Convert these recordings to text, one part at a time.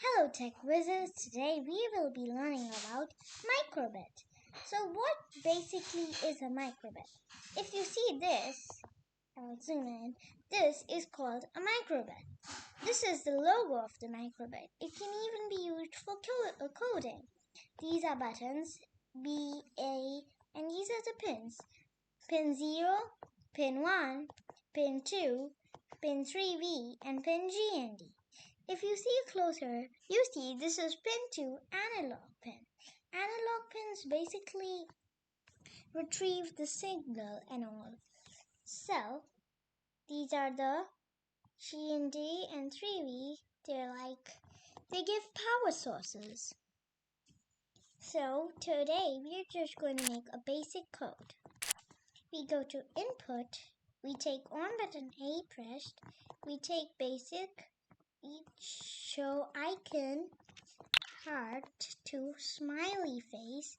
Hello Tech Wizards, today we will be learning about microbit. So what basically is a microbit? If you see this, I'll zoom in, this is called a microbit. This is the logo of the microbit. It can even be used for coding. These are buttons, B, A, and these are the pins. Pin 0, pin 1, pin 2, pin 3V, and pin G and D. If you see closer, you see this is pin 2 analog pin. Analog pins basically retrieve the signal and all. So, these are the G and D and 3V. They give power sources. So, today we're just going to make a basic code. We go to input, we take on button A pressed, we take basic, show icon, heart to smiley face,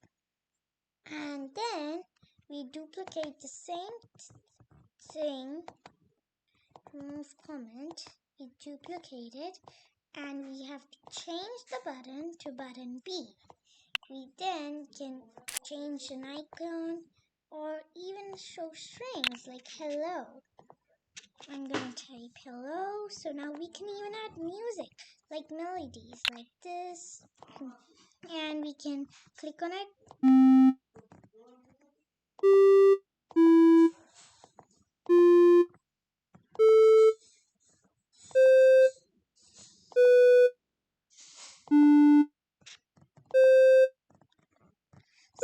and then we duplicate the same thing, remove comment, we duplicate it, and we have to change the button to button B. We then can change an icon or even show strings like hello. I'm going to type hello, so now we can even add music like melodies like this, and we can click on it.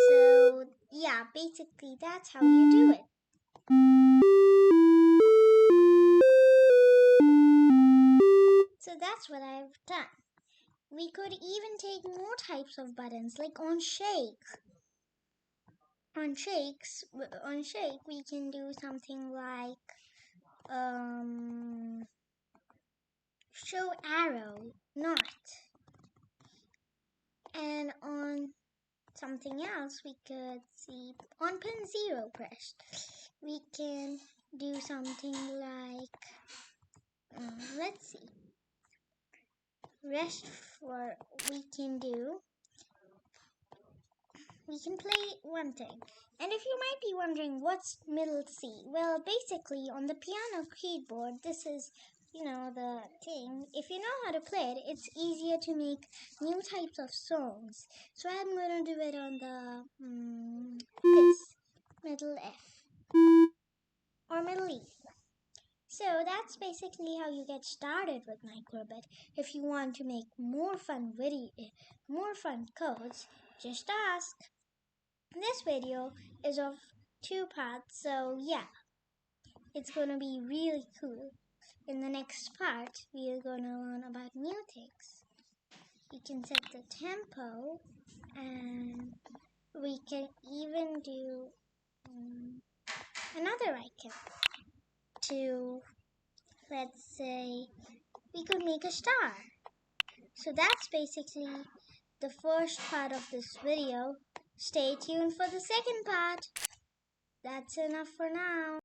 So yeah, basically that's how you do it. So that's what I've done. We could even take more types of buttons like on shake. On shake we can do something like show arrow, not. And on something else we could see on pin 0 pressed. We can do something like let's see. Rest for we can play one thing. And if you might be wondering what's middle C, well, basically on the piano keyboard, this is, the thing. If you know how to play it, it's easier to make new types of songs. So I'm going to do it on the, this, middle F, or middle E. So that's basically how you get started with microbit. If you want to make more fun codes, just ask. This video is of 2 parts, so yeah, it's gonna be really cool. In the next part, we are gonna learn about mutics. You can set the tempo, and we can even do another icon to, let's say, we could make a star. So that's basically the first part of this video. Stay tuned for the second part. That's enough for now.